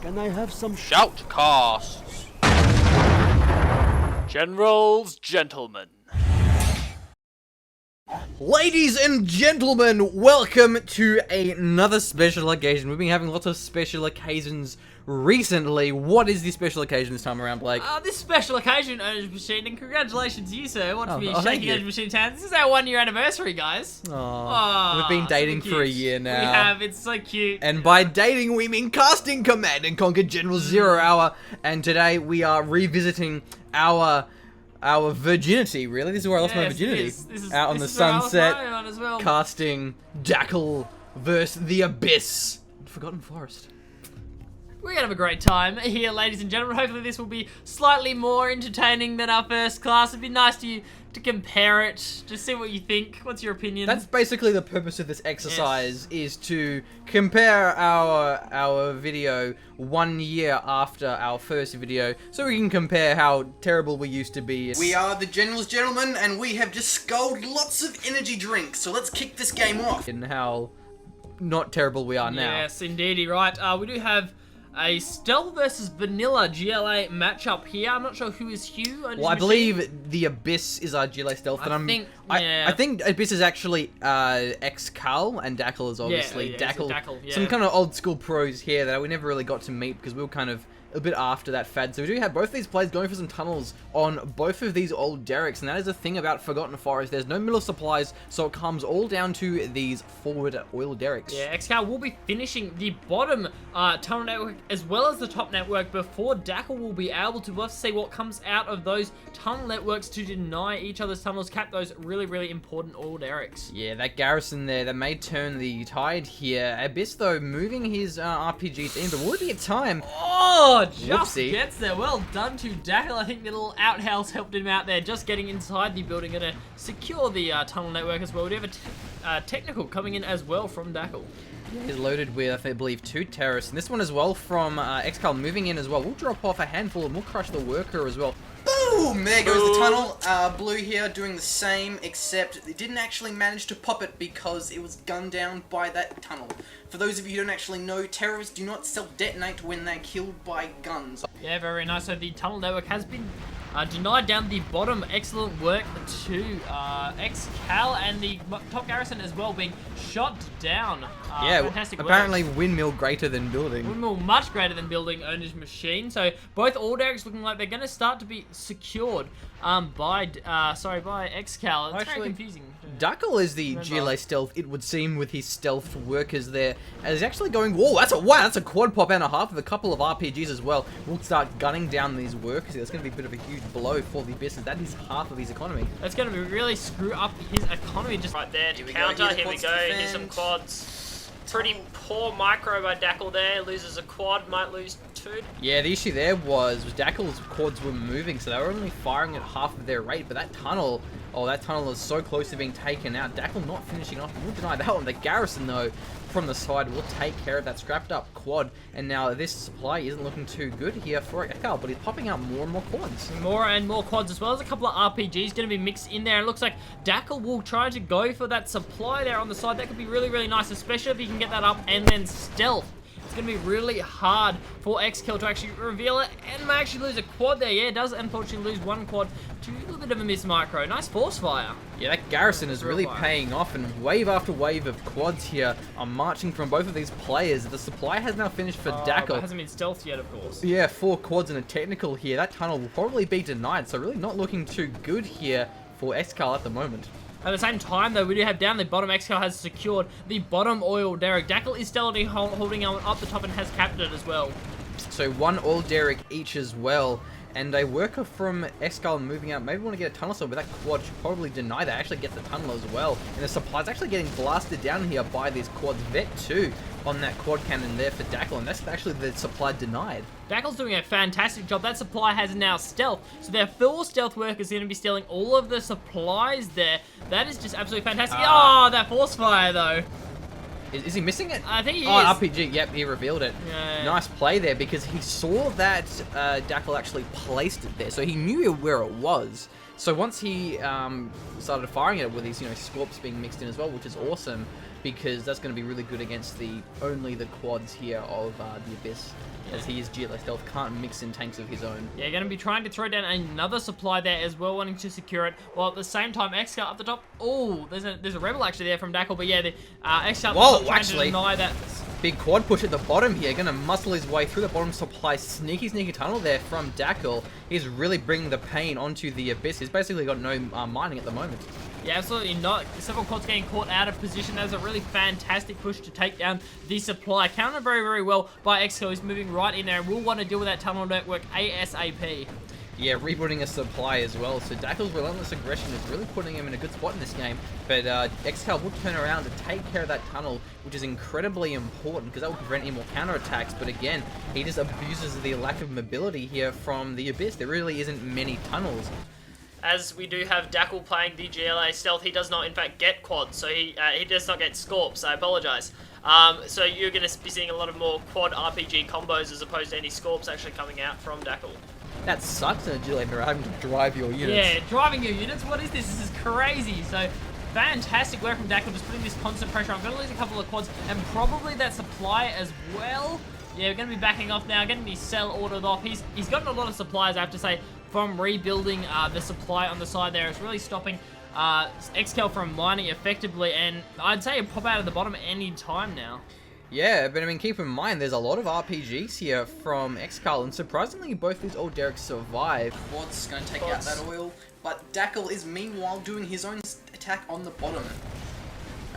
Can I have some Shoutcasts. Generals, gentlemen. Ladies and gentlemen, welcome to another special occasion. We've been having lots of special occasions recently. What is the special occasion this time around, Blake? This special occasion, Owners Machine, and congratulations to you, sir. Watch me thank shaking you. Owners Machine's hands. This is our 1 year anniversary, guys. We've been dating so for a cute. year now. We have, it's so cute. And by dating, we mean casting Command and Conquer General 0 Hour. And today we are revisiting our virginity, really. This is where I lost my virginity. This is Out on the this is where I lost sunset, mine on as well. casting Dackel versus the Abyss. Forgotten Forest. We're gonna have a great time here, ladies and gentlemen. Hopefully this will be slightly more entertaining than our first class. It'd be nice to compare it, just see what you think. What's your opinion? That's basically the purpose of this exercise, is to compare our video 1 year after our first video, so we can compare how terrible we used to be. We are the Generals Gentlemen, and we have just sculled lots of energy drinks, so let's kick this game off. And how not terrible we are now. Yes, indeedy, right. We do have a stealth versus vanilla GLA matchup here. I'm not sure who is Hugh. Well, I believe the Abyss is our GLA stealth, and I think Abyss is actually Excal, and Dackel is obviously Dackel. Some kind of old school pros here that we never really got to meet because we were kind of a bit after that fad. So we do have both these players going for some tunnels on both of these old derricks, and that is the thing about Forgotten Forest. There's no middle supplies, so it comes all down to these forward oil derricks. Yeah, Excal will be finishing the bottom tunnel network as well as the top network before Dackel will be able to. We'll have to see what comes out of those tunnel networks to deny each other's tunnels, cap those really, really important oil derricks. Yeah, that garrison there, that may turn the tide here. Abyss, though, moving his RPGs in, but will it be a time? Oh, just Whoopsie. gets there. Well done to Dackel. I think the little outhouse helped him out there, just getting inside the building. Going to secure the tunnel network as well. We do have a technical coming in as well from Dackel. He's loaded with, I believe, 2 terrorists. And this one as well from Excal moving in as well. We'll drop off a handful and we'll crush the worker as well. Boom! There goes the tunnel. Blue here doing the same, except it didn't actually manage to pop it because it was gunned down by that tunnel. For those of you who don't actually know, terrorists do not self-detonate when they're killed by guns. Yeah, very nice. So the tunnel network has been denied down the bottom. Excellent work to Excal, and the top garrison as well being shot down. Yeah, fantastic apparently work. windmill greater than building. Windmill much greater than building Owner's Machine. So both all derricks looking like they're going to start to be secured by Excal. It's very confusing. Dackel is the GLA stealth, it would seem, with his stealth workers there. And he's actually going, whoa, that's a quad pop and a half with a couple of RPGs as well. We'll start gunning down these workers. That's going to be a bit of a huge blow for the business. That is half of his economy. That's going to be really screw up his economy. Just right there to counter. Here we go. Here's some quads. Pretty poor micro by Dackel there. Loses a quad, might lose 2. Yeah, the issue there was Dackel's quads were moving, so they were only firing at half of their rate. But that tunnel is so close to being taken out. Dackel not finishing off. We'll deny that one. The garrison, though, from the side will take care of that scrapped up quad. And now this supply isn't looking too good here for Excal, but he's popping out more and more quads. More and more quads, as well as a couple of RPGs going to be mixed in there. It looks like Dackel will try to go for that supply there on the side. That could be really, really nice, especially if he can get that up and then stealth. It's going to be really hard for Excal to actually reveal it and may actually lose a quad there. Yeah, it does unfortunately lose 1 quad to a little bit of a miss micro. Nice force fire. Yeah, that garrison is really paying off, and wave after wave of quads here are marching from both of these players. The supply has now finished for Dackel. It hasn't been stealthed yet, of course. Yeah, 4 quads and a technical here. That tunnel will probably be denied, so really not looking too good here for Excal at the moment. At the same time, though, we do have down the bottom. Excal has secured the bottom oil derrick. Dackel is still holding on up the top and has captured it as well. So 1 oil derrick each as well. And a worker from Excal moving out. Maybe want to get a tunnel, so but that quad should probably deny that. Actually gets the tunnel as well. And the supply's actually getting blasted down here by these quads. Vet 2 on that quad cannon there for Dackel. And that's actually the supply denied. Dackel's doing a fantastic job. That supply has now stealth. So their 4 stealth workers are going to be stealing all of the supplies there. That is just absolutely fantastic. Oh, that force fire, though. Is he missing it? I think he is. Oh, RPG. Yep, he revealed it. Yeah. Nice play there, because he saw that Dackel actually placed it there. So he knew where it was. So once he started firing it with these, Scorps being mixed in as well, which is awesome. because that's going to be really good against only the quads here of the Abyss, as he is GLA Stealth, can't mix in tanks of his own. Yeah, going to be trying to throw down another supply there as well, wanting to secure it, while at the same time, Excal up the top. Oh, there's a Rebel actually there from Dackel, but yeah, the Excal up the top trying to deny that. Big quad push at the bottom here, going to muscle his way through the bottom supply. Sneaky tunnel there from Dackel. He's really bringing the pain onto the Abyss. He's basically got no mining at the moment. Yeah, absolutely not. Several quads getting caught out of position. That was a really fantastic push to take down the supply. Countered very, very well by Excal. He's moving right in there and will want to deal with that tunnel network ASAP. Yeah, rebooting a supply as well. So Dackel's relentless aggression is really putting him in a good spot in this game. But Excal will turn around to take care of that tunnel, which is incredibly important because that will prevent any more counterattacks. But again, he just abuses the lack of mobility here from the Abyss. There really isn't many tunnels. As we do have Dackel playing the GLA Stealth, he does not in fact get quads, so he does not get Scorps, I apologise. So you're going to be seeing a lot of more quad RPG combos as opposed to any Scorps actually coming out from Dackel. That sucks in a GLA mirror, having to drive your units. Yeah, driving your units, what is this? This is crazy. So fantastic work from Dackel, just putting this constant pressure. I'm going to lose a couple of quads, and probably that supply as well. Yeah, we're going to be backing off now, getting the cell ordered off. He's gotten a lot of supplies, I have to say, from rebuilding the supply on the side there. It's really stopping Excal from mining effectively, and I'd say he'll pop out of the bottom any time now. Yeah, but I mean, keep in mind, there's a lot of RPGs here from Excal, and surprisingly, both these old Derricks survive. Quad's going to take out that oil, but Dackel is meanwhile doing his own attack on the bottom.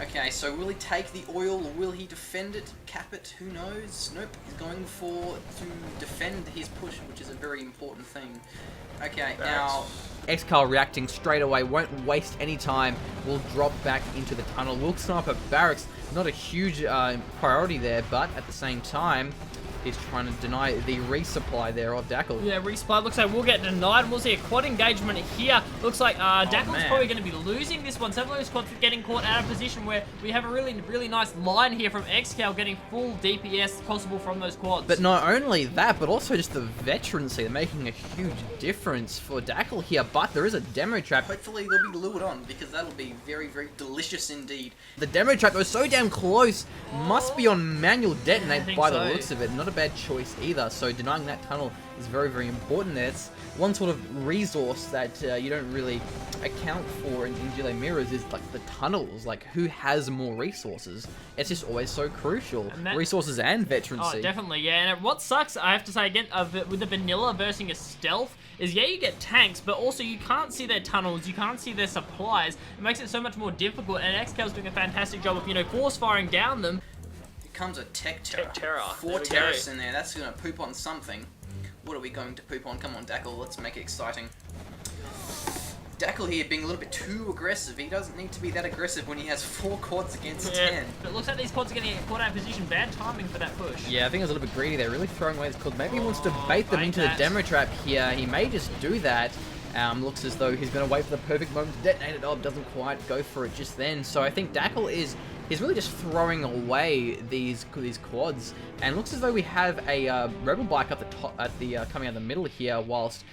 Okay, so will he take the oil, or will he defend it, cap it? Who knows? Nope, he's going to defend his push, which is a very important thing. Okay, now Excal reacting straight away, won't waste any time, will drop back into the tunnel, will snipe at barracks. Not a huge priority there, but at the same time, he's trying to deny the resupply there of Dackel. Yeah, resupply looks like we'll get denied, and we'll see a quad engagement here. Looks like Dackel's probably going to be losing this one. Several of those quads getting caught out of position where we have a really nice line here from Excal getting full DPS possible from those quads. But not only that, but also just the veterancy. They're making a huge difference for Dackel here, but there is a demo trap. Hopefully they'll be lured on, because that'll be very, very delicious indeed. The demo trap was so damn close, must be on manual detonate by the looks of it. Not a bad choice either, so denying that tunnel is very, very important there. It's one sort of resource that you don't really account for in GLA mirrors is like the tunnels, like who has more resources. It's just always so crucial, resources and veterancy. Oh, definitely, yeah. And what sucks, I have to say again, with the vanilla versus a stealth, is yeah, you get tanks, but also you can't see their tunnels, you can't see their supplies. It makes it so much more difficult, and Excal's doing a fantastic job of, you know, force firing down them. Comes a tech terror. 4 terrorists in there. That's going to poop on something. What are we going to poop on? Come on, Dackel. Let's make it exciting. Dackel here being a little bit too aggressive. He doesn't need to be that aggressive when he has 4 quads against 10. But it looks like these quads are getting caught out of position. Bad timing for that push. Yeah, I think it was a little bit greedy there. Really throwing away his quads. Maybe he wants to bait them into the demo trap here. He may just do that. Looks as though he's going to wait for the perfect moment to detonate it. Oh, doesn't quite go for it just then. So I think Dackel he's really just throwing away these quads, and looks as though we have a rebel bike up the top coming out of the middle here, whilst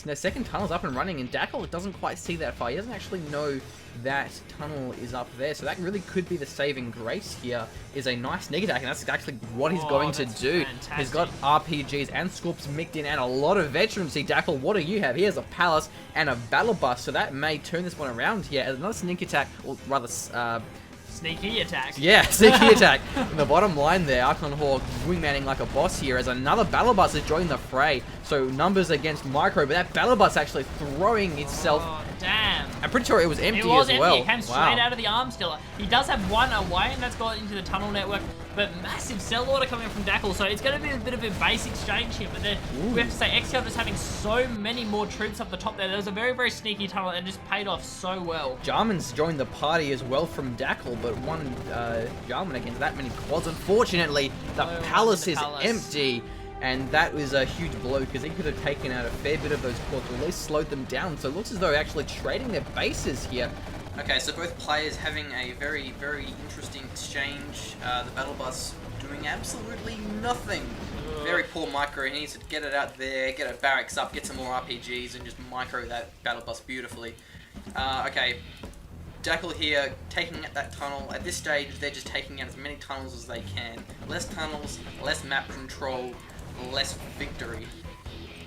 the second tunnel's up and running, and Dackel doesn't quite see that far. He doesn't actually know that tunnel is up there, so that really could be the saving grace here, is a nice sneak attack, and that's actually what he's going to do. Fantastic. He's got RPGs and Scorps mixed in, and a lot of veterancy. Dackel, what do you have? He has a Palace and a Battle Bus, so that may turn this one around here as another sneak attack, or rather, sneaky attack. Yeah, sneaky attack. In the bottom line there, Archon Hawk wingmanning like a boss here as another Battle Bus is joining the fray. So numbers against Micro, but that Battle Bus actually throwing itself. Oh, damn. I'm pretty sure it was empty as well. It was empty. It came straight out of the arm stiller. He does have one away, and that's got into the tunnel network. But massive cell order coming from Dackel, so it's going to be a bit of a base exchange here. But then we have to say, Excal just having so many more troops up the top there. There was a very, very sneaky tunnel and just paid off so well. Jarman's joined the party as well from Dackel, but one Jarman against that many quads. Unfortunately, the Palace is empty. And that was a huge blow, because he could have taken out a fair bit of those quads, or at least slowed them down. So it looks as though they're actually trading their bases here. Okay, so both players having a very, very interesting exchange. The Battle Bus doing absolutely nothing. Very poor Micro. He needs to get it out there, get a barracks up, get some more RPGs, and just micro that Battle Bus beautifully. Okay. Dackel here taking at that tunnel. At this stage, they're just taking out as many tunnels as they can. Less tunnels, less map control, less victory.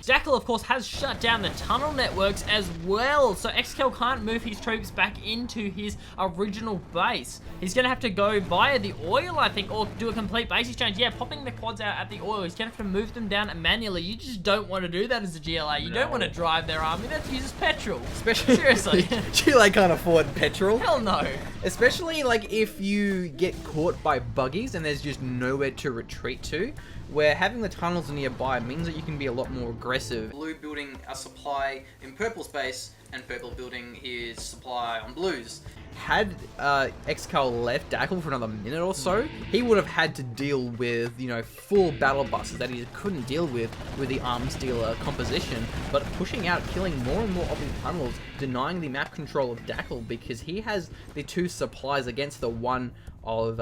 Dackel, of course, has shut down the tunnel networks as well, so Excal can't move his troops back into his original base. He's going to have to go via the oil, I think, or do a complete base exchange. Yeah, popping the quads out at the oil. He's going to have to move them down manually. You just don't want to do that as a GLA. You don't want to drive their army. That uses petrol. Especially, seriously. GLA can't afford petrol. Hell no. Especially, like, if you get caught by buggies and there's just nowhere to retreat to, where having the tunnels nearby means that you can be a lot more aggressive. Blue building a supply in purple's base, and purple building his supply on blue's. Had Excal left Dackel for another minute or so, he would have had to deal with, you know, full battle buses that he couldn't deal with the arms dealer composition, but pushing out, killing more and more of his tunnels, denying the map control of Dackel because he has the 2 supplies against the 1 of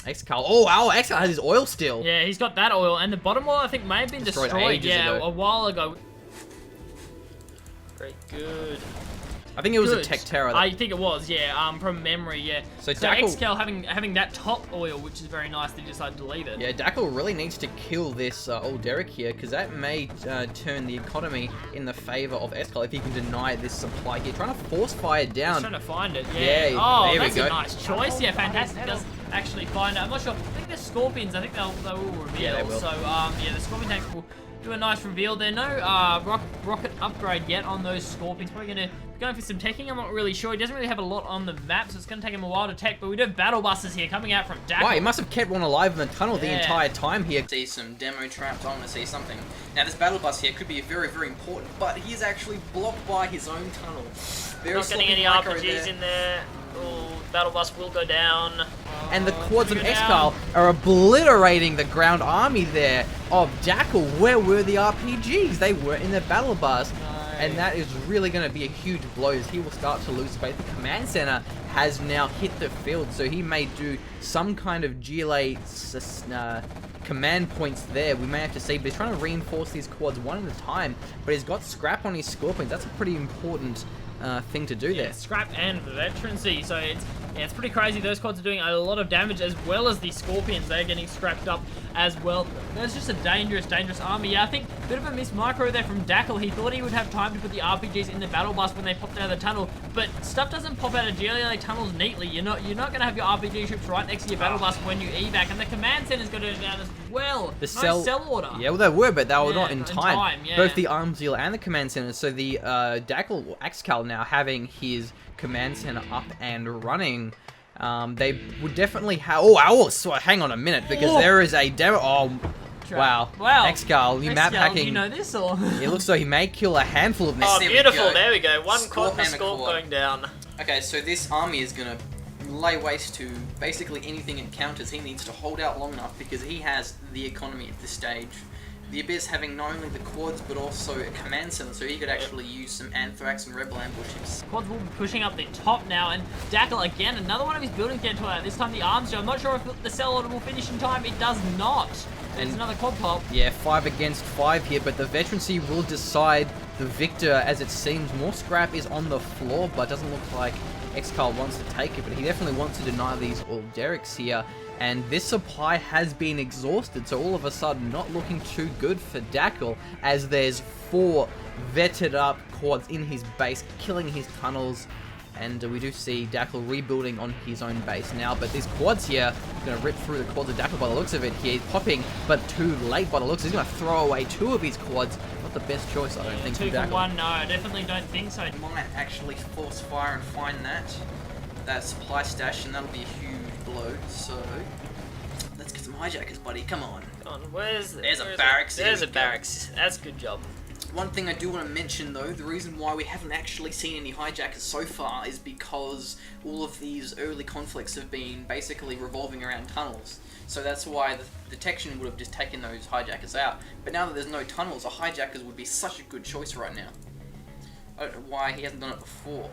Excal. Oh, wow, Excal has his oil still. Yeah, he's got that oil, and the bottom oil I think may have been destroyed. Yeah, a while ago. Very good. I think it was a Tech Terror. I think it was, yeah, from memory, yeah. So Excal having that top oil, which is very nice, they decided to leave it. Yeah, Dackel really needs to kill this old Derek here, because that may turn the economy in the favor of Excal if he can deny this supply here. Trying to force fire down. He's trying to find it, yeah. Oh, there that's we go. A nice choice. Yeah, fantastic. Does actually find it. I'm not sure. I think the Scorpions, I think they will reveal. Yeah, they will. So, yeah, the Scorpion tanks will do a nice reveal. There no rocket upgrade yet on those Scorpions. Probably going to going for some teching. I'm not really sure. He doesn't really have a lot on the map, so it's going to take him a while to tech. But we do have battle buses here coming out from Dackel. Wow, he must have kept one alive in the tunnel the entire time here. See some demo traps. I want to see something. Now, this battle bus here could be very, very important, but he is actually blocked by his own tunnel. Not getting any RPGs in there. Oh, battle bus will go down. And the quads of Excal are obliterating the ground army there of Dackel. Where were the RPGs? They were in the battle bus. And that is really going to be a huge blow as he will start to lose space. The command center has now hit the field, so he may do some kind of GLA command points there. We may have to see, but he's trying to reinforce these quads one at a time. But he's got scrap on his Scorpions. That's a pretty important thing to do there. Scrap and veterancy, so it's pretty crazy. Those quads are doing a lot of damage, as well as the Scorpions. They're getting scrapped up as well. That's just a dangerous army. Yeah, I think a bit of a miss micro there from Dackel. He thought he would have time to put the RPGs in the battle bus when they popped out of the tunnel, but stuff doesn't pop out of GLA tunnels neatly. You're not going to have your RPG troops right next to your battle bus when you evac, and the command center's got to go down as well. The cell order. Yeah, well, they were, but they were not in time. Yeah. Both the arms dealer and the command center. So the Dackel, or Excal now having his command center up and running. They would definitely have. Oh, hang on a minute, because there is a demo. Oh, wow. Excal, you map hacking. Do you know this, or? It looks like he may kill a handful of them. Oh, beautiful. There we go. One quad and a scorp going down. Okay, so this army is gonna lay waste to basically anything it counters. He needs to hold out long enough because he has the economy at this stage. The Abyss having not only the quads but also a command center, so he could actually use some Anthrax and Rebel ambushes. Quads will be pushing up the top now, and Dackel again, another one of his buildings getting to this time the arms show. I'm not sure if the cell order will finish in time. It does not. There's another quad pop. Yeah, 5 against 5 here, but the veterancy will decide the victor, as it seems more scrap is on the floor, but doesn't look like Excal wants to take it, but he definitely wants to deny these all Derricks here. And this supply has been exhausted, so all of a sudden not looking too good for Dackel, as there's 4 vetted up quads in his base, killing his tunnels. And we do see Dackel rebuilding on his own base now, but these quads here are going to rip through the quads of Dackel by the looks of it here. He's popping, but too late by the looks. He's going to throw away 2 of his quads. Not the best choice, I don't think, for Dackel. 2 for 1, no, I definitely don't think so. Might actually force fire and find that supply stash, and that'll be a huge blow. So let's get some hijackers, buddy. Come on. There's a barracks. There's a barracks. That's a good job. One thing I do want to mention, though, the reason why we haven't actually seen any hijackers so far is because all of these early conflicts have been basically revolving around tunnels. So that's why the detection would have just taken those hijackers out. But now that there's no tunnels, the hijackers would be such a good choice right now. I don't know why he hasn't done it before.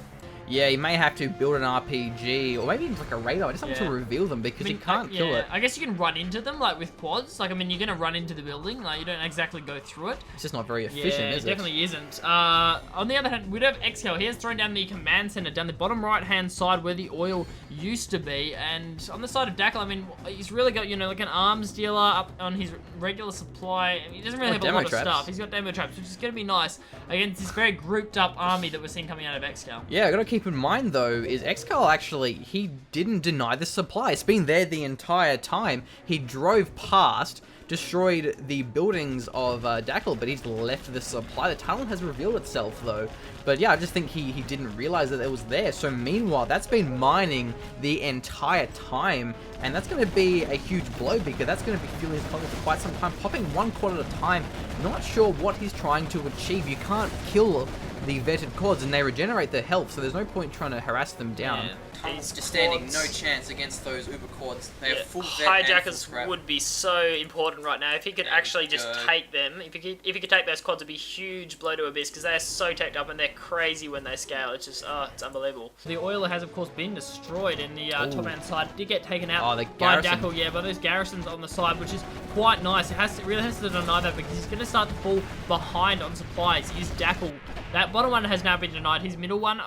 Yeah, you may have to build an RPG, or maybe even like a radar, just something to reveal them, because you can't kill it. I guess you can run into them, like with quads. Like, I mean, you're going to run into the building, like, you don't exactly go through it. It's just not very efficient, is it? It definitely isn't. On the other hand, we do have Excal. He has thrown down the command center down the bottom right-hand side where the oil used to be, and on the side of Dackel, I mean, he's really got, you know, like an arms dealer up on his regular supply. I mean, he doesn't really have a lot of stuff. He's got demo traps, which is going to be nice against this very grouped-up army that we're seeing coming out of Excal. Yeah, I got to keep in mind, though, is Excal actually, he didn't deny the supply. It's been there the entire time. He drove past, destroyed the buildings of Dackel, but he's left the supply. The tunnel has revealed itself, though. But yeah, I just think he didn't realize that it was there. So meanwhile, that's been mining the entire time, and that's going to be a huge blow, because that's going to be fueling his pocket for quite some time, popping one quad at a time. Not sure what he's trying to achieve. You can't kill the vetted quads, and they regenerate their health, so there's no point trying to harass them down. Yeah. He's just standing no chance against those uber quads. They have full vet hijackers and full would be so important right now. If he could actually just take them, if he could take those quads, it'd be a huge blow to Abyss, because they're so teched up and they're crazy when they scale. It's just, it's unbelievable. The oiler has, of course, been destroyed, and the top-hand side did get taken out the by Dackel, by those garrisons on the side, which is quite nice. It really has to deny that, because he's going to start to fall behind on supplies. Is Dackel. That bottom one has now been denied. His middle one,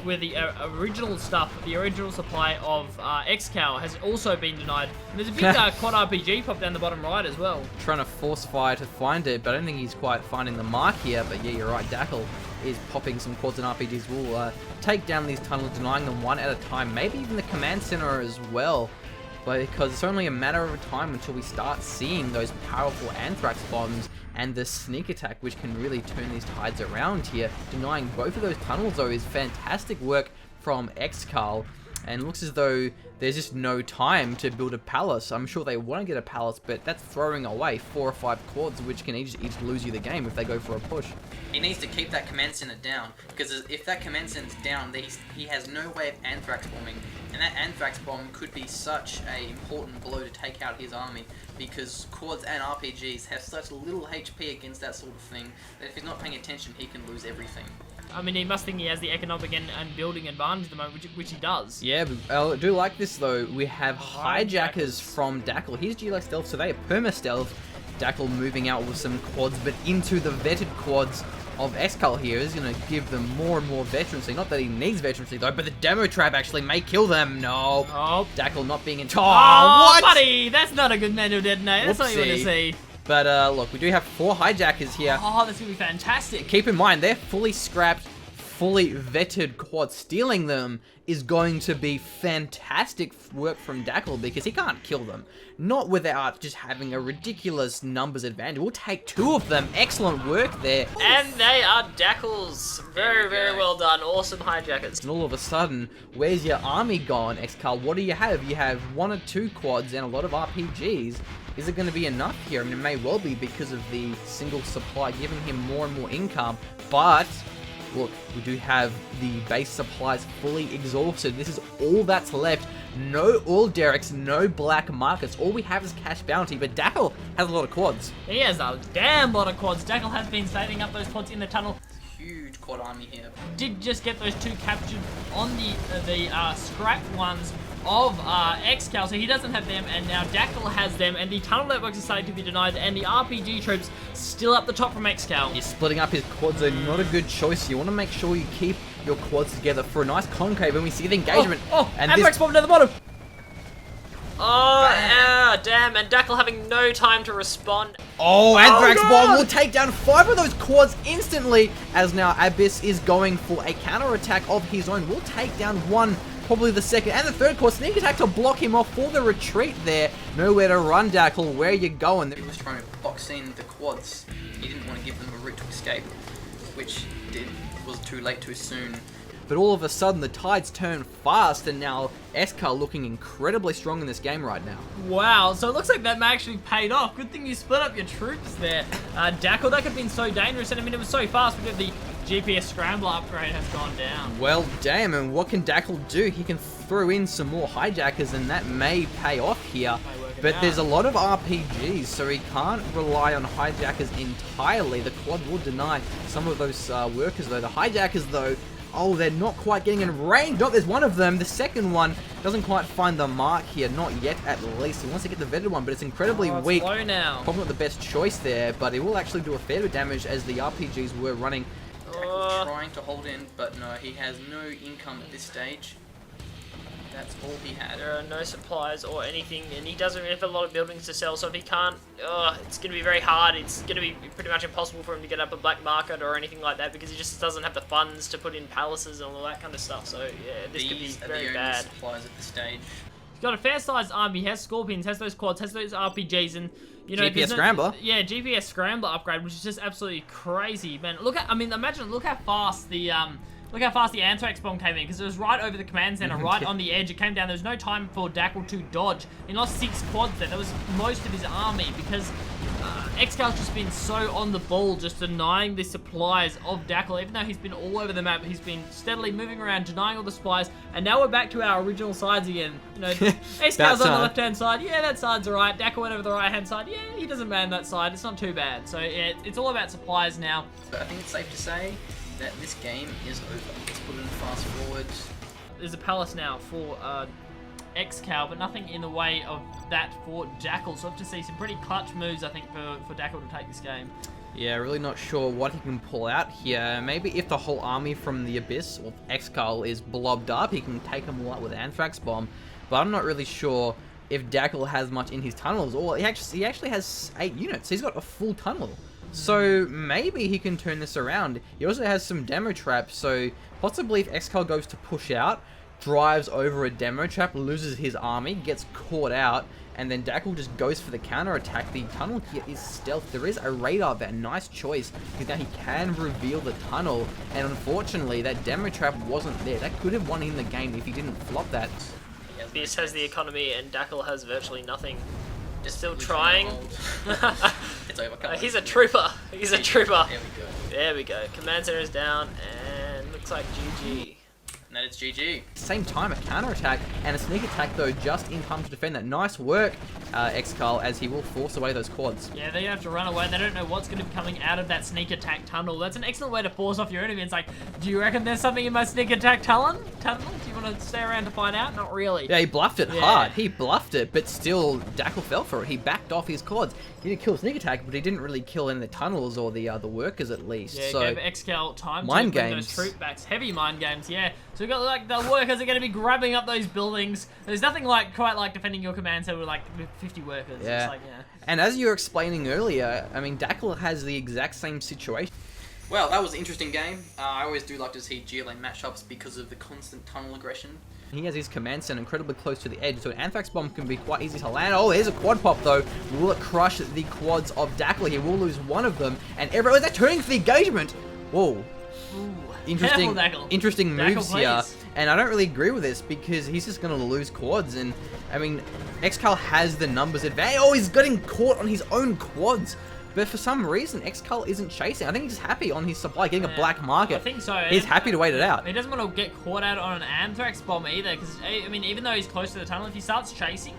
where the original stuff, the original supply of Excal has also been denied. And there's a big quad RPG pop down the bottom right as well. Trying to force fire to find it, but I don't think he's quite finding the mark here. But yeah, you're right, Dackel is popping some quads and RPGs. Will take down these tunnels, denying them one at a time. Maybe even the command center as well. Because it's only a matter of time until we start seeing those powerful anthrax bombs and the sneak attack, which can really turn these tides around here. Denying both of those tunnels, though, is fantastic work from Excal, and looks as though there's just no time to build a palace. I'm sure they want to get a palace, but that's throwing away 4 or 5 quads, which can each lose you the game if they go for a push. He needs to keep that command center down, because if that command center's down, he has no way of anthrax bombing, and that anthrax bomb could be such an important blow to take out his army, because quads and RPGs have such little HP against that sort of thing that if he's not paying attention, he can lose everything. I mean, he must think he has the economic and building advantage at the moment, which he does. Yeah, but I do like this, though. We have hijackers from Dackel. Here's GLA stealth, so they are perma-stealth. Dackel moving out with some quads, but into the vetted quads of Excal here is going to give them more and more veterancy. Not that he needs veterancy, though, but the demo trap actually may kill them. No. Oh. Dackel not being in... Oh, what? Buddy, that's not a good manual detonate. That's not what you want to see. But look, we do have 4 hijackers here. Oh, that's going to be fantastic. Keep in mind, they're fully scrapped, fully vetted quads. Stealing them is going to be fantastic work from Dackel, because he can't kill them. Not without just having a ridiculous numbers advantage. We'll take 2 of them. Excellent work there. And they are Dackels. Very, very well done. Awesome hijackers. And all of a sudden, where's your army gone, Excal? What do you have? You have 1 or 2 quads and a lot of RPGs. Is it going to be enough here? I mean, it may well be because of the single supply giving him more and more income, but look, we do have the base supplies fully exhausted. This is all that's left. No oil derricks, no black markets. All we have is cash bounty, but Dackel has a lot of quads. He has a damn lot of quads. Dackel has been saving up those quads in the tunnel. Huge quad army here. Did just get those 2 captured on the scrap ones of Excal, so he doesn't have them, and now Dackel has them, and the tunnel networks are starting to be denied, and the RPG troops still up the top from Excal. He's splitting up his quads, are not a good choice. You want to make sure you keep your quads together for a nice concave when we see the engagement. And Anthrax bomb down the bottom. Oh, damn, and Dackel having no time to respond. Oh, Anthrax bomb will take down 5 of those quads instantly, as now Abyss is going for a counter-attack of his own. We'll take down 1, probably the 2nd and the 3rd quad. Sneak attack to block him off for the retreat there. Nowhere to run, Dackel. Where you going? He was trying to box in the quads. He didn't want to give them a route to escape, which was too late too soon. But all of a sudden, the tides turn fast, and now Excal looking incredibly strong in this game right now. Wow, so it looks like that may actually paid off. Good thing you split up your troops there. Dackel, that could have been so dangerous, and I mean, it was so fast because the GPS Scrambler upgrade has gone down. Well, damn, and what can Dackel do? He can throw in some more hijackers, and that may pay off here. But there's a lot of RPGs, so he can't rely on hijackers entirely. The quad will deny some of those workers, though. The hijackers, though, Oh, they're not quite getting in range. Oh, there's one of them. The second one doesn't quite find the mark here. Not yet, at least. He wants to get the vetted one, but it's incredibly weak. Low now. Probably not the best choice there, but it will actually do a fair bit of damage as the RPGs were running. Trying to hold in, but no, he has no income at this stage. That's all he had. There are no supplies or anything, and he doesn't have a lot of buildings to sell, so if he can't, it's going to be very hard. It's going to be pretty much impossible for him to get up a black market or anything like that, because he just doesn't have the funds to put in palaces and all that kind of stuff, so yeah, this could be very bad. Supplies at this stage. He's got a fair-sized army, has Scorpions, has those quads, has those RPGs, and you know, GPS Scrambler. Yeah, GPS Scrambler upgrade, which is just absolutely crazy, man. Look how fast the Anthrax bomb came in, because it was right over the command center, right on the edge. It came down. There was no time for Dackel to dodge. He lost 6 quads there. That was most of his army, because Excal's just been so on the ball, just denying the supplies of Dackel. Even though he's been all over the map, he's been steadily moving around, denying all the supplies. And now we're back to our original sides again. You know, Excal's on the left-hand side. Yeah, that side's alright. Dackel went over the right-hand side. Yeah, he doesn't man that side. It's not too bad. So yeah, it's all about supplies now. But I think it's safe to say that this game is over. Let's put it in fast forward. There's a palace now for Excal, but nothing in the way of that for Dackel. So I have to see some pretty clutch moves, I think, for Dackel to take this game. Yeah, really not sure what he can pull out here. Maybe if the whole army from the Abyss, or Excal, is blobbed up, he can take them all out with Anthrax Bomb. But I'm not really sure if Dackel has much in his tunnels. Or he actually has 8 units. He's got a full tunnel. So maybe he can turn this around. He also has some demo traps, so possibly if Excal goes to push out, drives over a demo trap, loses his army, gets caught out, and then Dackel just goes for the counter attack. The tunnel here is stealth. There is a radar there. Nice choice, because now he can reveal the tunnel, and unfortunately that demo trap wasn't there. That could have won him the game if he didn't flop that. Abyss has the economy and Dackel has virtually nothing. Still trying. It's over. He's a trooper. He's a trooper. There we go. There we go. Command center is down, and looks like GG. And that is GG. Same time, a counter attack and a sneak attack though, just in time to defend that. Nice work, Excal, as he will force away those quads. Yeah, they have to run away. They don't know what's going to be coming out of that sneak attack tunnel. That's an excellent way to force off your enemy. It's like, do you reckon there's something in my sneak attack tunnel? Do you want to stay around to find out? Not really. Yeah, he bluffed it hard. He bluffed it, but still, Dackel fell for it. He backed off his quads. He didn't kill sneak attack, but he didn't really kill in the tunnels or the workers at least. Yeah, so gave Excal time to mind bring games. those troop backs. Heavy mind games, yeah. So we've got like the workers are going to be grabbing up those buildings. There's nothing quite like defending your command center with like 50 workers. Yeah. It's like, yeah. And as you were explaining earlier, I mean, Dackel has the exact same situation. Well, that was an interesting game. I always do like to see GLA matchups because of the constant tunnel aggression. He has his command center incredibly close to the edge, so an Anthrax Bomb can be quite easy to land. Oh, there's a quad pop though. Will it crush the quads of Dackel? He will lose one of them, and everyone is turning for the engagement. Whoa. Ooh. Interesting, Careful, interesting Dackel, moves here, please. and I don't really agree with this because he's just going to lose quads. And I mean, Excal has the numbers advantage. Oh, he's getting caught on his own quads. But for some reason, Excal isn't chasing. I think he's happy on his supply, getting a black market. I think so. He's happy to wait it out. He doesn't want to get caught out on an Anthrax bomb either, because, I mean, even though he's close to the tunnel, if he starts chasing,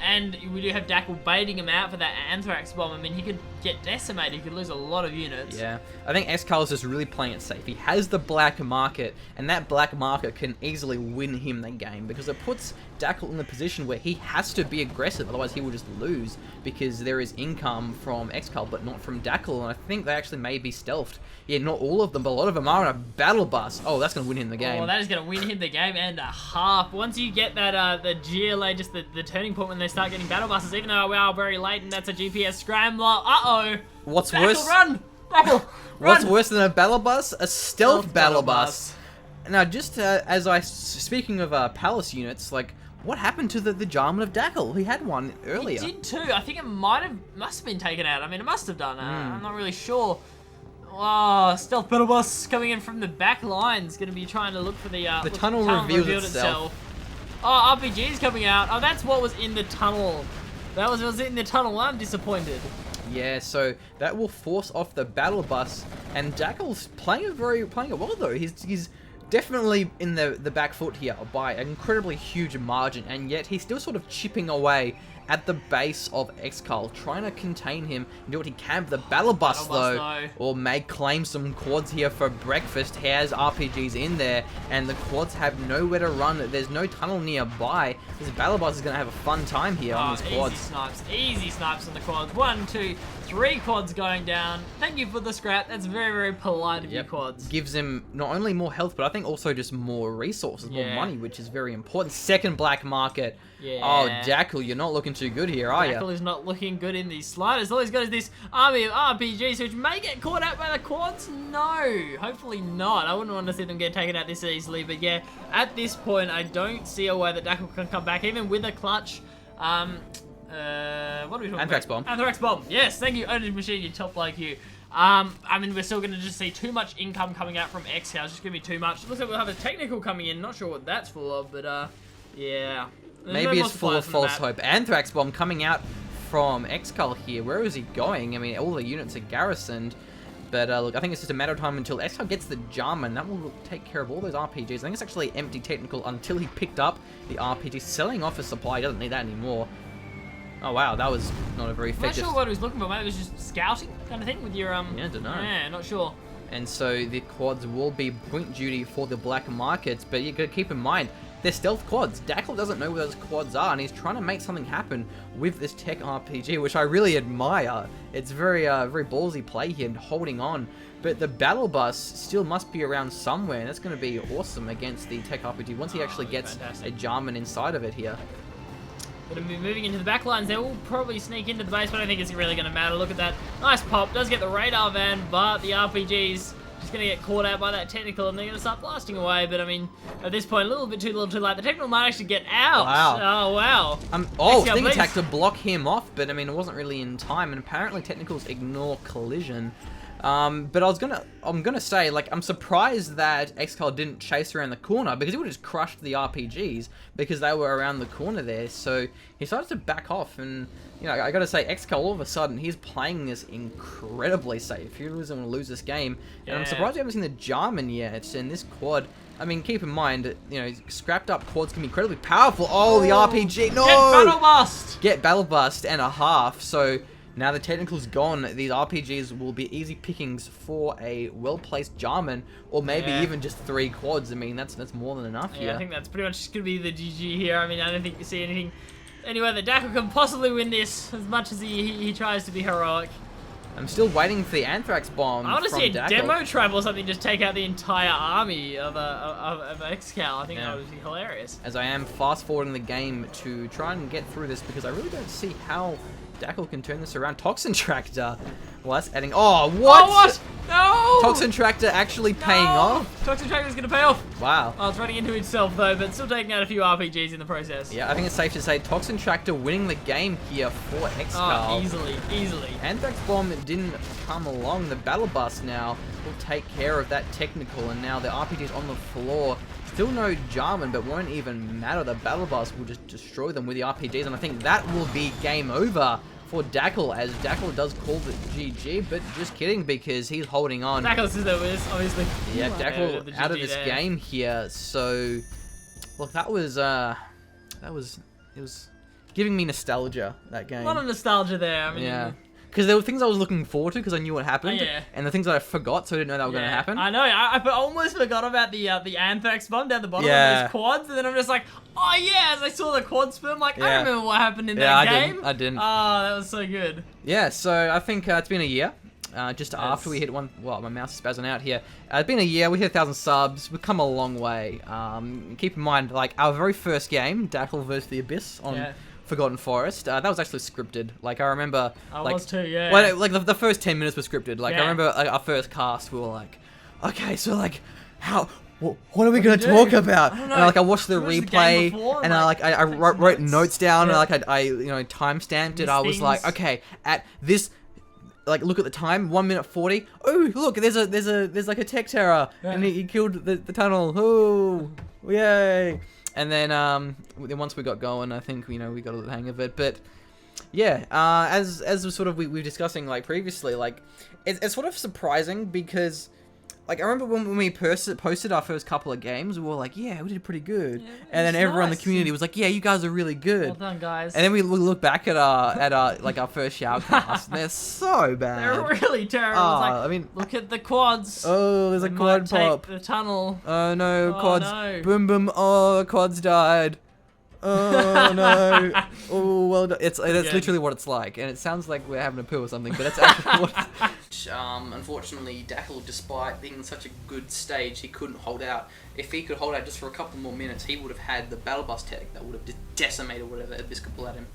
and we do have Dackel baiting him out for that Anthrax bomb, I mean, he could get decimated. He could lose a lot of units. Yeah, I think Excal is just really playing it safe. He has the black market, and that black market can easily win him the game because it puts Dackel in the position where he has to be aggressive, otherwise he will just lose because there is income from Excal, but not from Dackel, and I think they actually may be stealthed. Yeah, not all of them, but a lot of them are on a battle bus. Oh, that's going to win him the game. Oh, that is going to win him the game and a half. Once you get that, the GLA, just the turning point when they start getting battle buses, even though we are very late and that's a GPS scrambler. Uh-oh. What's Dackel, worse? Run! Dackel, run! What's worse than a battle bus? A stealth battle bus. Now, just speaking of palace units, like, what happened to the Jarman of Dackel? He had one earlier. He did too. I think it must have been taken out. I mean, it must have done. I'm not really sure. Oh, stealth battle bus coming in from the back lines. Going to be trying to look for the tunnel revealed itself. Oh, RPG's coming out. Oh, that's what was in the tunnel. That was what was in the tunnel. I'm disappointed. Yeah, so that will force off the battle bus, and Dackel's playing it well though. He's definitely in the back foot here by an incredibly huge margin, and yet he's still sort of chipping away at the base of Excal, trying to contain him and do what he can. But the Battle Bus, though, or may claim some quads here for breakfast. He has RPGs in there, and the quads have nowhere to run. There's no tunnel nearby. This Battle Bus is going to have a fun time here on these quads. Easy snipes on the quads. 1, 2, 3 quads going down. Thank you for the scrap. That's very, very polite of you, quads. Gives him not only more health, but I think also just more resources, more money, which is very important. Second black market. Yeah. Oh, Dackel, you're not looking too good here, are you? Dackel is not looking good in these sliders. All he's got is this army of RPGs, which may get caught out by the quads. No, hopefully not. I wouldn't want to see them get taken out this easily. But yeah, at this point, I don't see a way that Dackel can come back, even with a clutch. What are we talking about? Anthrax bomb. Anthrax bomb. Yes, thank you, Ownage Machine, you top like you. I mean, we're still going to just see too much income coming out from Excal. It's just going to be too much. Looks like we'll have a technical coming in. Not sure what that's full of, but, yeah. Maybe it's full of false hope. Anthrax bomb coming out from Excal here. Where is he going? I mean, all the units are garrisoned. But, look, I think it's just a matter of time until Excal gets the Jarman. That will take care of all those RPGs. I think it's actually empty technical until he picked up the RPG. Selling off a supply. He doesn't need that anymore. Oh wow, that was not a very effective... I'm not sure what he was looking for, maybe it was just scouting kind of thing with your, Yeah, I don't know. Yeah, not sure. And so the quads will be point duty for the black markets, but you gotta keep in mind, they're stealth quads. Dackel doesn't know where those quads are, and he's trying to make something happen with this tech RPG, which I really admire. It's very, very ballsy play here and holding on. But the battle bus still must be around somewhere, and that's going to be awesome against the tech RPG once he actually gets a Jarman inside of it here. Going to be moving into the back lines. They will probably sneak into the base, but I don't think it's really going to matter. Look at that. Nice pop. Does get the radar van, but the RPG's just going to get caught out by that technical, and they're going to start blasting away. But, I mean, at this point, a little bit too late. The technical might actually get out. Wow. Oh, wow. Thing attack to block him off, but, I mean, it wasn't really in time. And apparently technicals ignore collision. But I'm gonna say, like, I'm surprised that Excal didn't chase around the corner, because he would have just crushed the RPGs because they were around the corner there. So he started to back off, and you know, I gotta say, Excal all of a sudden he's playing this incredibly safe. He doesn't want to lose this game, and I'm surprised we haven't seen the Jarman yet. And this quad, I mean, keep in mind, you know, scrapped up quads can be incredibly powerful. Oh, the RPG, no! Get battle bust! Get battle bust and a half. So now the technical's gone, these RPGs will be easy pickings for a well-placed Jarman, or maybe even just 3 quads. I mean, that's more than enough here. Yeah, I think that's pretty much just going to be the GG here. I mean, I don't think you see anything anywhere that Dackel can possibly win this, as much as he tries to be heroic. I'm still waiting for the Anthrax bomb. I want to see a Dackel. demo tribe or something, just take out the entire army of Excal. I think that would be hilarious. As I am fast-forwarding the game to try and get through this, because I really don't see how Dackel can turn this around. Toxin Tractor. Well, that's adding... Oh, what? Oh, what? No! Toxin Tractor actually paying off? Toxin Tractor's going to pay off. Wow. Oh, it's running into itself, though, but still taking out a few RPGs in the process. Yeah, I think it's safe to say Toxin Tractor winning the game here for Excal. Oh, easily. Anthrax Bomb didn't come along. The Battle Bus now will take care of that technical, and now the RPG's on the floor. Still no Jarman, but won't even matter. The Battle Bus will just destroy them with the RPGs, and I think that will be game over for Dackel, as Dackel does call the GG, but just kidding, because he's holding on. Dackel is there, obviously. Yeah, Dackel out of this game here. So, look, it was giving me nostalgia, that game. A lot of nostalgia there. I mean, yeah. Because there were things I was looking forward to because I knew what happened, yeah. and the things that I forgot, so I didn't know that were going to happen. I know. I almost forgot about the Anthrax bomb down the bottom of those quads, and then I'm just like, oh yeah! As I saw the quad spin, I'm like, I remember what happened in that game. I didn't. Oh, that was so good. Yeah. So I think it's been a year. Just after we hit one, well, my mouse is spazzing out here. It's been a year. We hit 1,000 subs. We've come a long way. Keep in mind, like our very first game, Dackel vs the Abyss on Forgotten Forest. That was actually scripted. Like I remember, I was too. Yeah. Well, like the first 10 minutes were scripted. Like I remember our first cast, we were like, okay, so like how. What are we gonna talk about? And I watched the replay, and I wrote notes down, and I you know, time-stamped it. I was like, okay, at this, like, look at the time, 1 minute 40. Oh, look, there's like a tech terror, and he killed the tunnel. Oh, yay! And then once we got going, I think, you know, we got the hang of it. But yeah, as we were discussing like previously, like it's sort of surprising because Like, I remember when we posted our first couple of games, we were like, yeah, we did pretty good. Yeah, and then everyone in the nice. community was like, yeah, you guys are really good. Well done, guys. And then we look back at our like our first shoutcast, and they're so bad. They're really terrible. Oh, It's like, I mean, look at the quads. oh, there's a They quad might take pop. the tunnel. Oh no, Oh, quads. no. Boom boom. Oh, quads died. Oh no. Oh well done. It's Again. literally what it's like, and it sounds like we're having a poo or something, but that's actually what. Unfortunately, Dackel, despite being in such a good stage, he couldn't hold out. If he could hold out just for a couple more minutes, he would have had the battle bus tech that would have just decimated whatever Abyss could pull at him.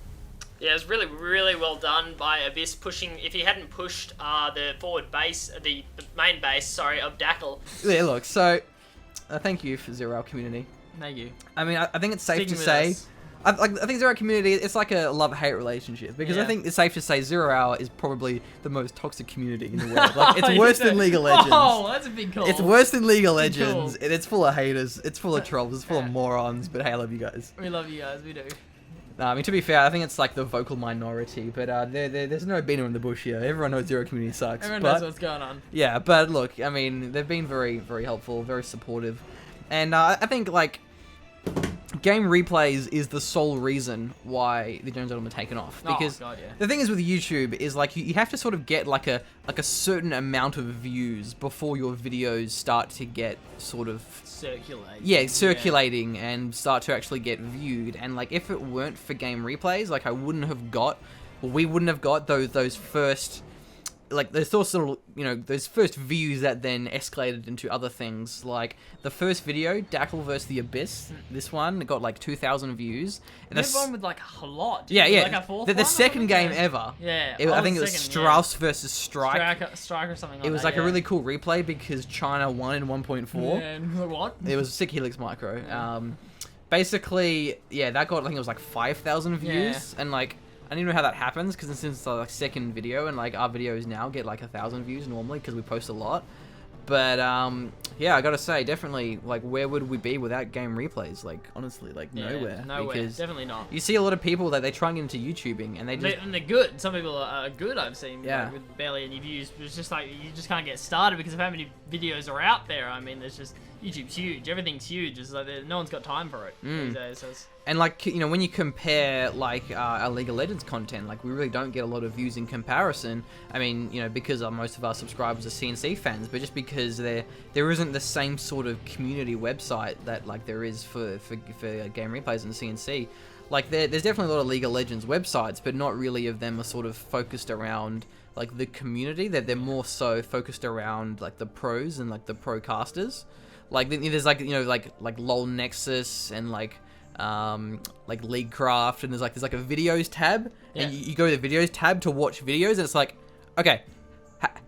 Yeah, it was really, really well done by Abyss pushing. If he hadn't pushed the forward base, the main base, sorry, of Dackel. Yeah, look. So, thank you for Zero community. Thank you. I mean, I think it's safe Sticking to with say. us. I think Zero community, it's like a love-hate relationship, because I Yeah. think it's safe to say 0 Hour is probably the most toxic community in the world. Like, it's worse than League of Legends. Oh, that's a big call. It's worse than League of Big call. Legends. It's full of haters. It's full of trolls. It's full of Yeah. morons. But hey, I love you guys. We love you guys. We do. I mean, to be fair, I think it's like the vocal minority. But there's no beaner in the bush here. Everyone knows Zero community sucks. Everyone but, knows what's going on. yeah, but look, I mean, they've been very, very helpful, very supportive. And I think, like, game replays is the sole reason why the Gentlemen are taken off. Because oh, God, yeah. the thing is with YouTube is, like, you have to sort of get like a certain amount of views before your videos start to get sort of circulating and start to actually get viewed. And like, if it weren't for game replays, like, we wouldn't have got those first, like, there's also, you know, those first views that then escalated into other things. Like, the first video, Dackel versus the Abyss, this one, it got like 2,000 views. And There's one with like a lot. yeah, Like a fourth the one or second something? game Yeah. ever. Yeah. I think it was second, Strauss versus Strike. Strike or something like that. It was like yeah. a really cool replay because China won in 1.4. Yeah, and what? It was Sick Helix Micro. Yeah. Basically, yeah, that got, I think it was like 5,000 views. And like, I don't even know how that happens because since it's like second video, and like our videos now get like 1,000 views normally because we post a lot. But yeah, I gotta say, definitely, like, where would we be without game replays? Like, honestly, like, nowhere. Nowhere. Because Definitely not. you see a lot of people that they try and get into YouTubing and they just And they're good. Some people are good, I've seen, Yeah. like, with barely any views. But it's just like, you just can't get started because of how many videos are out there. I mean, there's just, YouTube's huge. Everything's huge. It's like, no one's got time for it these days. So it's, And like, you know, when you compare like our League of Legends content, like, we really don't get a lot of views in comparison. I mean, you know, because most of our subscribers are CNC fans, but just because there isn't the same sort of community website that like there is for game replays and CNC. Like, there's definitely a lot of League of Legends websites, but not really of them are sort of focused around like the community. That they're more so focused around like the pros and like the pro casters. Like, there's like, you know, like LOL Nexus and like Leaguecraft, and there's like a videos tab, and you go to the videos tab to watch videos, and it's like, okay,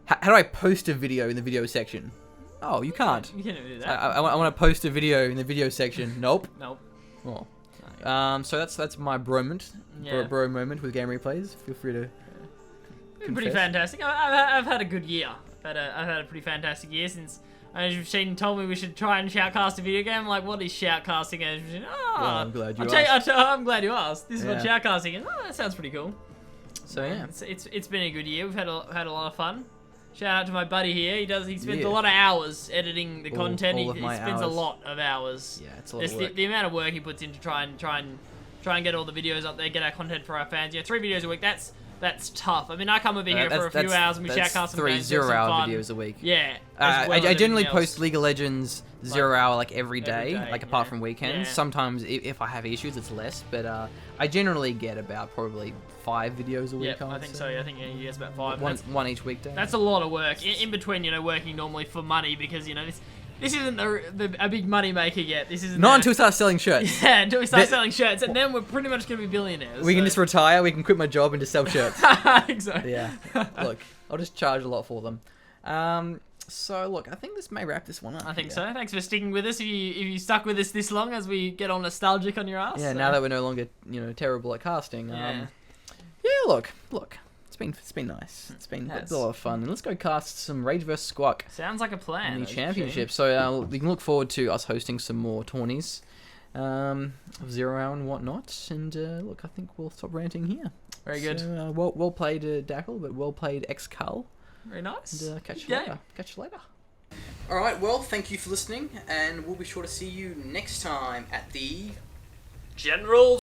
how do I post a video in the video section? Oh, you can't. you can't do that. I want to post a video in the video section. Nope. Nope. Oh. So that's my bro moment. Yeah. Bro moment with game replays. Feel free to. Been pretty confess. fantastic. I've had a good year. I've had a pretty fantastic year since. As you've seen, told me we should try and shoutcast a video game. I'm like, what is shoutcasting? And Well, I'm glad you I'm glad you asked. This is what Yeah. shoutcasting is. Oh, that sounds pretty cool. So yeah. It's been a good year. We've had a lot of fun. Shout out to my buddy here. He spends Yeah. a lot of hours editing the content. all of He my spends a hours. lot of hours. Yeah, it's a lot of work. The amount of work he puts in to try and get all the videos up there, get our content for our fans. Yeah, 3 videos a week. That's tough. I mean, I come over here for a few hours and we shoutcast some three games, have some 0-hour fun. videos a week. Yeah. as well as I generally everything else. post League of Legends 0 hour like every day, day, like apart yeah. from weekends. Yeah. Sometimes if I have issues, it's less, but I generally get about probably 5 videos a week. Yeah, I think so. I think he gets about 5. One each weekday. That's a lot of work in between, working normally for money because this isn't a big money maker yet. This isn't not until we start selling shirts. yeah, until we start selling shirts, and then we're pretty much gonna be billionaires. We can just retire. We can quit my job and just sell shirts. I think so. Yeah. Look, I'll just charge a lot for them. So look, I think this may wrap this one up. I think here. so. Thanks for sticking with us. If you stuck with us this long as we get all nostalgic on your ass. Yeah. so. Now that we're no longer terrible at casting. Yeah. Yeah. Look. It's been nice. It's been a lot of fun. And let's go cast some Rage vs Squawk Sounds like a plan. in the actually. championship. So you can look forward to us hosting some more tourneys, of 0 hour and whatnot. And look, I think we'll stop ranting here. Very good. So, well played, Dackel, but well played, Excal. Very nice. And catch you Good later. game. Catch you later. Alright, well, thank you for listening, and we'll be sure to see you next time at the Generals